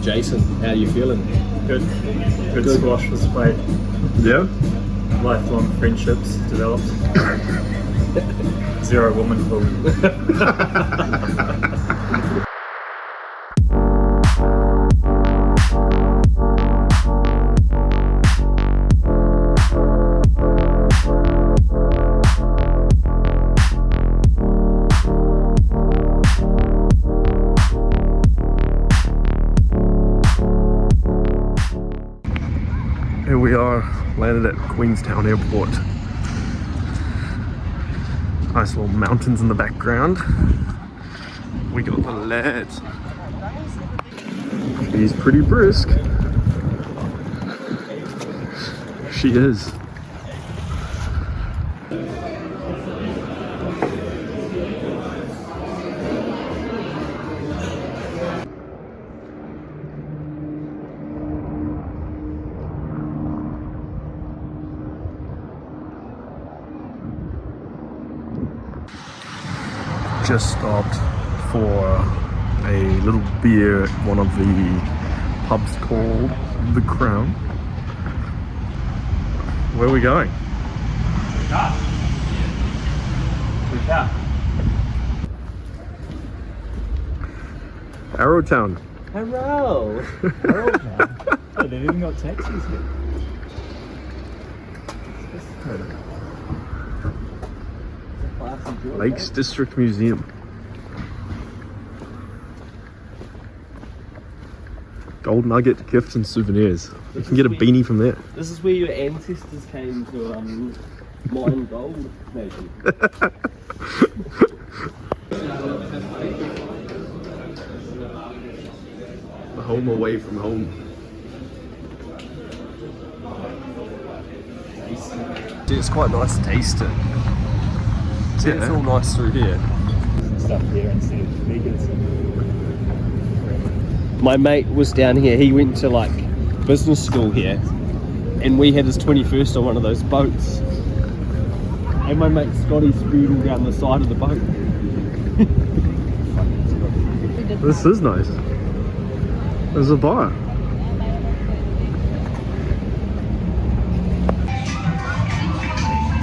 Jason, how are you feeling? Good. Good squash was played. Yeah? Lifelong friendships developed. Zero woman pool. Here we are, landed at Queenstown Airport. Nice little mountains in the background. We got the lads. She's pretty brisk. She is. Just stopped for a little beer at one of the pubs called The Crown. Where are we going? Arrowtown. Hello! Arrowtown. Oh, they've even got taxis here. Lakes District Museum. Gold nugget, gifts and souvenirs. You can get a beanie from there. This is where your ancestors came to mine gold, maybe. The home away from home. It's quite nice to taste it. See, it's all nice through here. Stuff here instead of vegans. My mate was down here, he went to like business school here, and we had his 21st on one of those boats. And my mate Scotty's speeding down the side of the boat. This is nice. There's a bar.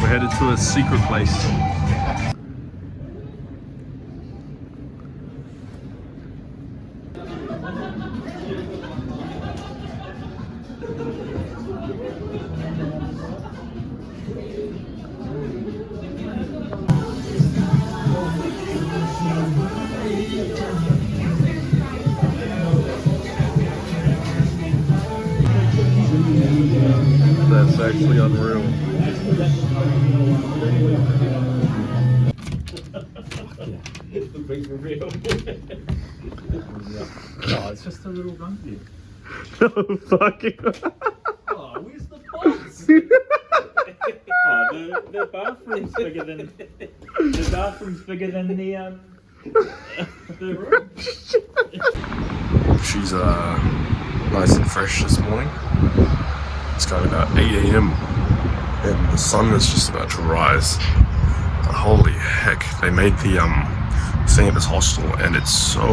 We're headed to a secret place. That's actually unreal. The big reveal. Oh, it's just a little monkey. No fucking. Oh, where's the box? Oh, the bathroom's bigger than the room. She's nice and fresh this morning. It's going about 8 a.m. and the sun is just about to rise. But holy heck, they made the thing at this hostel and it's so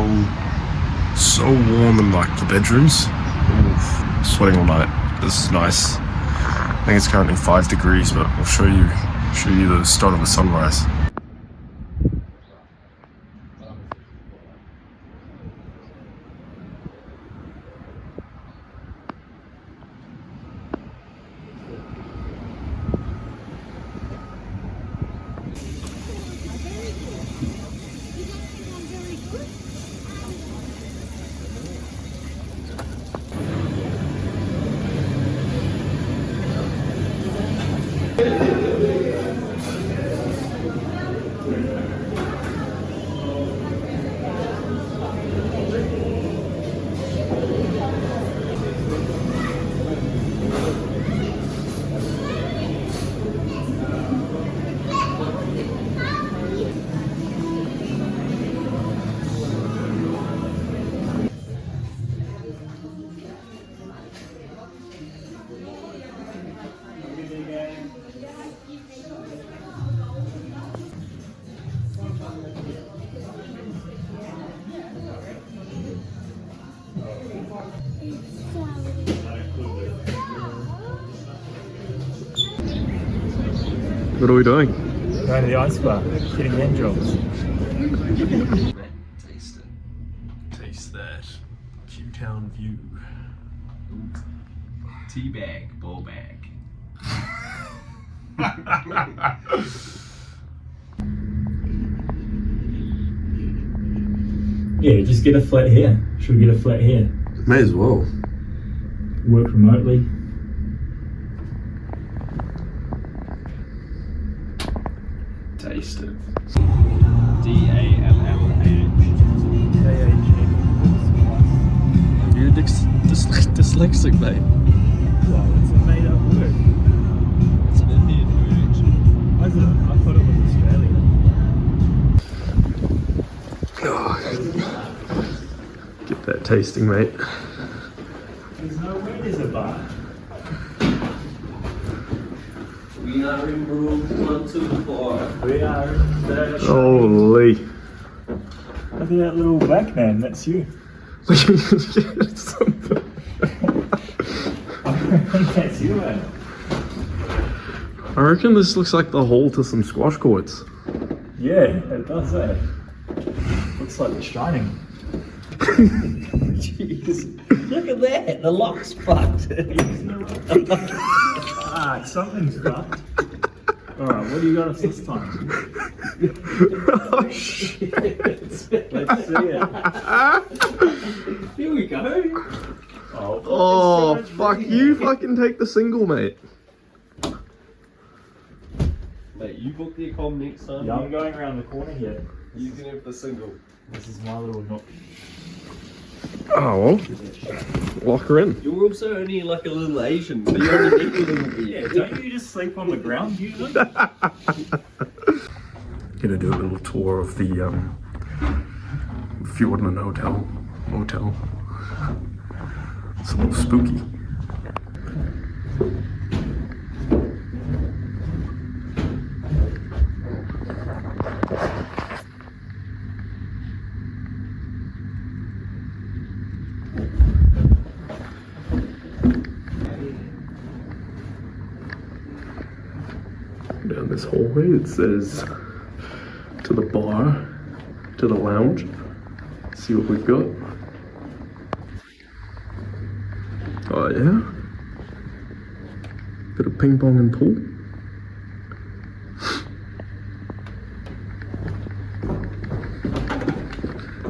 warm in like the bedrooms. Ooh, sweating all night. This is nice. I think it's currently 5 degrees, but I'll show you the start of the sunrise. What are we doing? Going to the ice bar, getting hand jobs. Taste it. Taste that Queenstown view. Tea bag, ball bag. Yeah, just get a flat here. Should we get a flat here? May as well. Work remotely. Taste it. D-A-L-L-A-H. You're dyslexic, mate. Well, it's a made up word. It's an Indian word, actually. Is it? I thought it was Australian. Get that tasting, mate. There's no way there's a bar. We are in room 124. We are in the... Holy. Look at that little black man, that's you. I think that's you, man. I reckon this looks like the hole to some squash courts. Yeah, it does, eh? Looks like it's shining. Jeez. Look at that. The lock's fucked. Something's fucked. Alright, what do you got us this time? Oh shit. Let's see it. Here we go. Oh, fuck you. Fucking take the single, mate. Mate, you book the accom next time. Yeah, I'm going around the corner here. You can have the single. This is my little nook. Oh, well. Lock her in. You're also only like a little Asian, so you only need a little bit. Yeah, don't you just sleep on the ground usually? Gonna do a little tour of the Fiordland hotel. It's a little spooky. Down this hallway it says to the bar, to the lounge. Let's see what we've got. Oh yeah. Bit of ping pong and pool.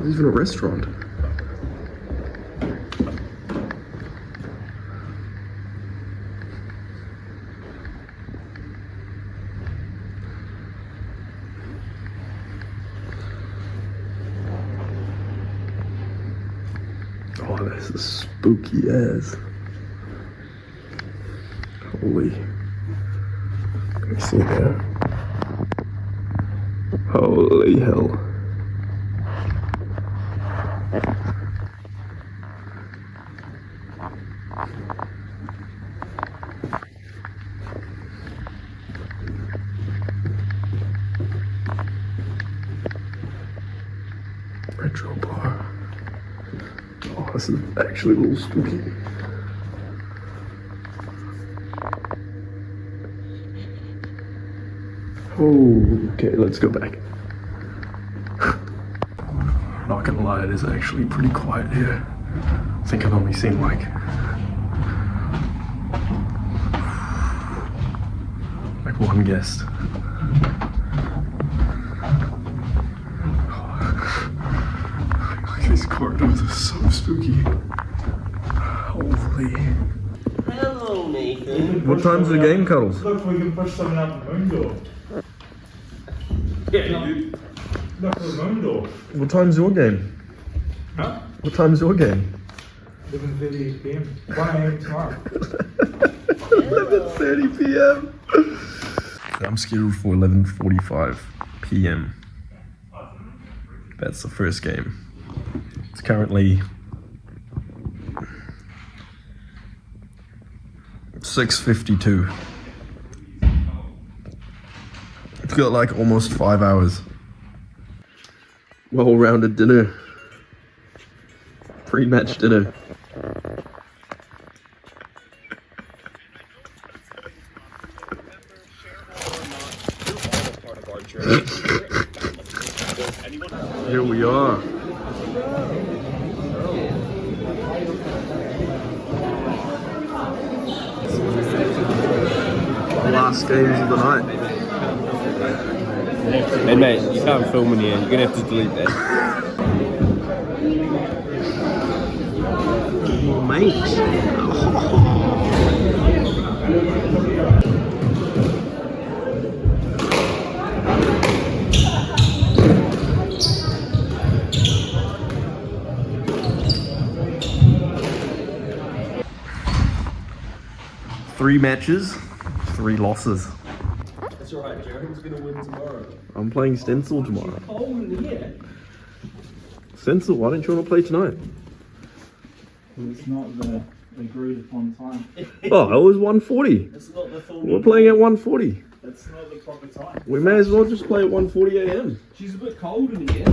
There's even a restaurant. Oh, this is spooky as. Holy. Can you see there? Holy hell. Retro bar. Oh, this is actually a little spooky. Oh, okay, let's go back. Not gonna lie, it is actually pretty quiet here. I think I've only seen like one guest. These corridors are so spooky. Holy. Hello, Nathan. What time's the game, Cuddles? Look, we can push someone out the moon door. Yeah, you. Look, the moon door. What time's your game? Huh? What time's your game? 11:30 PM. 1 AM tomorrow. 11:30 PM. I'm scheduled for 11:45 PM. That's the first game. It's currently 6:52. It's got like almost 5 hours. Well-rounded dinner. Pre-match dinner. last games of the night. Hey mate, you can't film in here. You're gonna have to delete that. Mate. Three matches, 3 losses. That's alright, Jared's gonna win tomorrow. I'm playing Stencil tomorrow. Cold in here. Stencil, why don't you want to play tonight? It's not the agreed upon time. Oh, it was 1:40. It's not the full. We're playing at 1:40. That's not the proper time. We may as well just play at 1:40 a.m. She's a bit cold in here.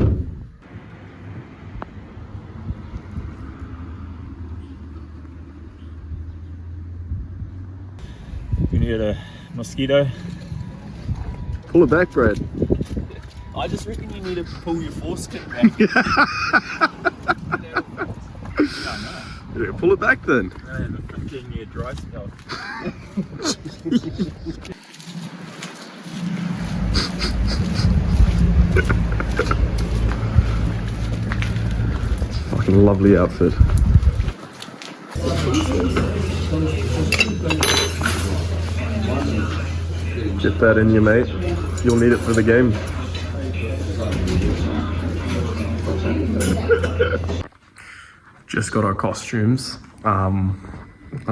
You need a mosquito. Pull it back, Brad. I just reckon you need to pull your foreskin back. Yeah, pull it back then. I have a 15-year dry spell. Fucking lovely outfit. Get that in you, mate. You'll need it for the game. Just got our costumes. I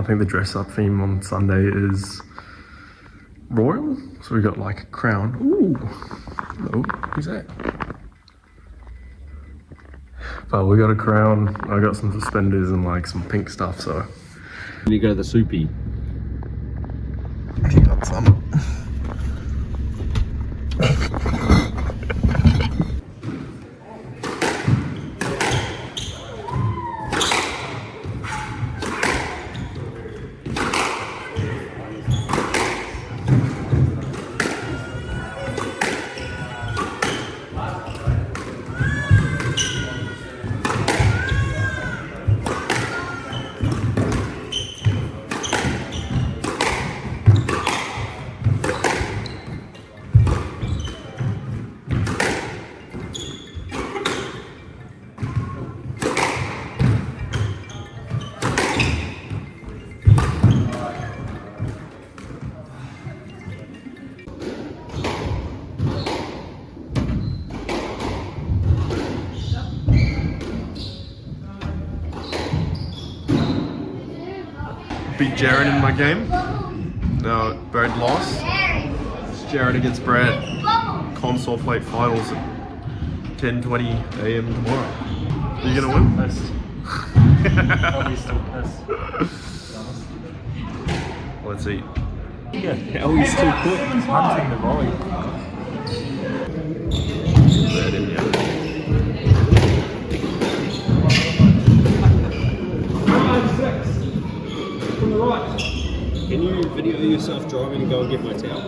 think the dress up theme on Sunday is royal. So we got like a crown. Ooh. Oh, who's that? But we got a crown. I got some suspenders and like some pink stuff, so. You go to the soupy. You got some. Beat Jared in my game. No, Brad lost. It's Jared against Brad. Console plate finals at 10:20 a.m. tomorrow. Are you gonna win? Pissed. Probably still pissed. Let's eat. Yeah. How he's too quick. He's hunting the volley. Brad in here. From the right. Can you video yourself driving and go and get my towel?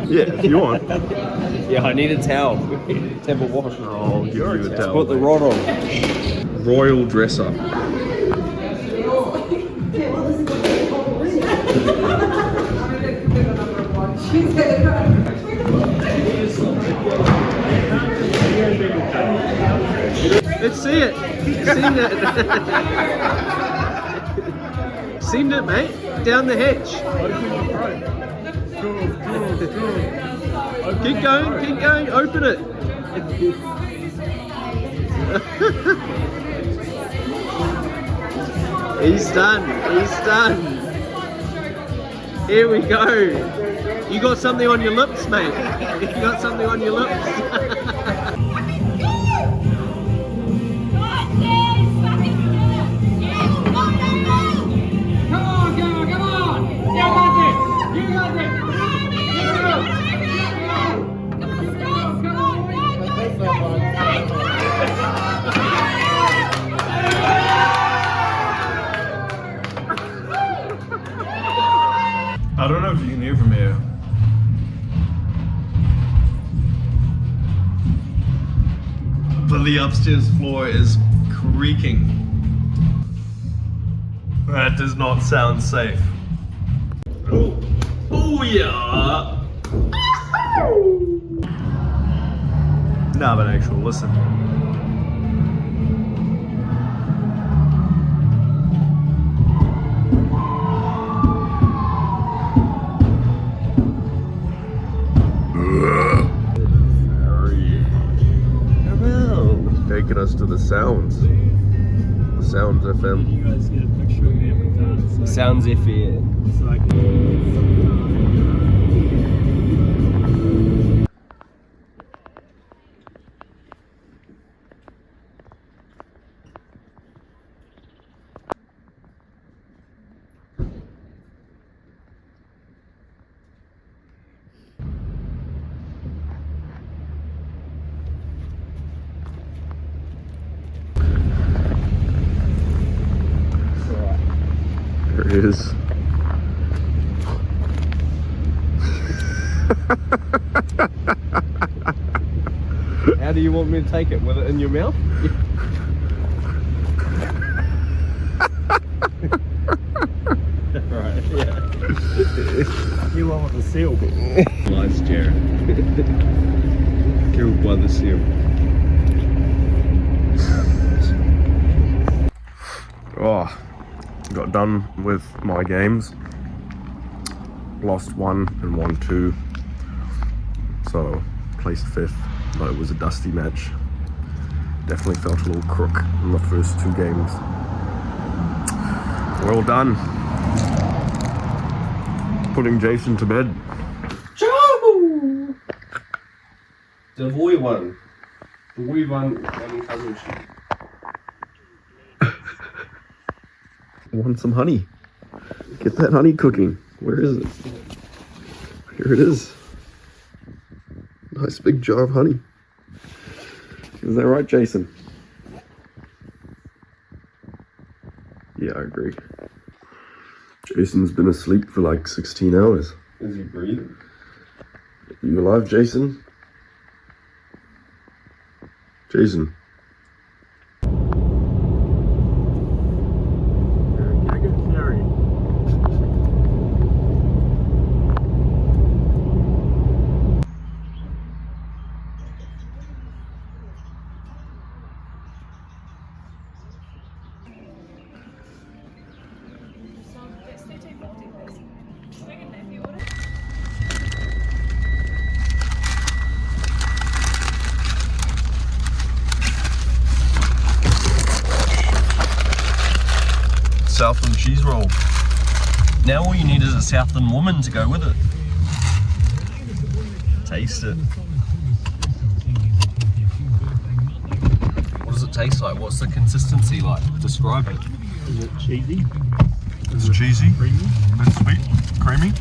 Yeah, if you want. Yeah, I need a towel. To have a wash. I'll give you a towel. Put the rod on. Royal dress up. Let's see it. Send it. Send it, mate. Down the hatch. Keep going, keep going. Open it. He's done. He's done. Here we go. You got something on your lips, mate. You got something on your lips. I don't know if you can hear from here. But the upstairs floor is creaking. That does not sound safe. Oh, oh. yeah. No, but actual, listen. Taking us to the Sounds. The Sounds FM. You guys get a picture of me every time. Sounds iffy. It's like. There it is. How do you want me to take it? With it in your mouth? Right, yeah. You want with the seal. Nice, Jared. Killed by the seal. Oh, got done with my games. Lost 1 and won 2. So, placed 5th, but it was a dusty match. Definitely felt a little crook in the first 2 games. Well done. Putting Jason to bed. The boy one. The boy one coverage. Want some honey? Get that honey cooking. Where is it? Here it is. Nice big jar of honey. Is that right, Jason? Yeah, I agree. Jason's been asleep for like 16 hours. Is he breathing? You alive, Jason? Jason. Southland cheese roll. Now all you need is a Southland woman to go with it. Taste it. What does it taste like? What's the consistency like? Describe it. Is it cheesy? It's cheesy, Creamy? it's sweet, creamy.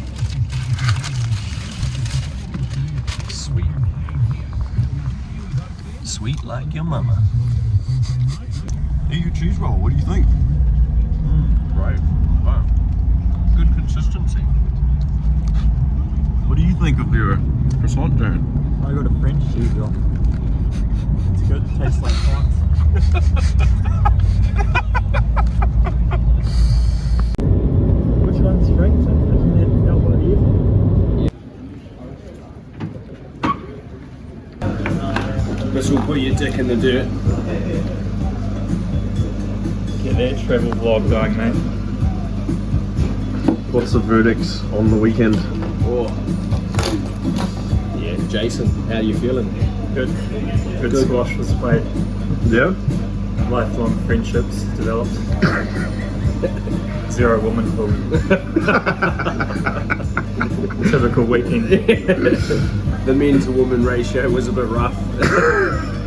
Sweet. Sweet like your mama. Eat your cheese roll, what do you think? Right. Wow. Good consistency. What do you think of your croissant, Darren? I got a French cheese roll. It's good. It tastes like France. Which one's French? Isn't it that one here? This will put your dick in the dirt. Get that travel vlog going, mate. What's the verdict on the weekend? Oh. Yeah, Jason, how you feeling? Good. Good squash was played. Yeah? Lifelong friendships developed. 0 woman pool. Typical weekend. The men to woman ratio was a bit rough.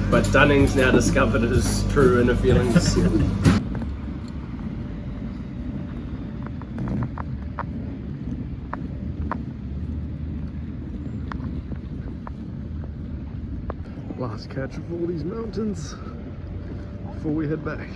But Dunning's now discovered his true inner feelings. Last catch of all these mountains before we head back.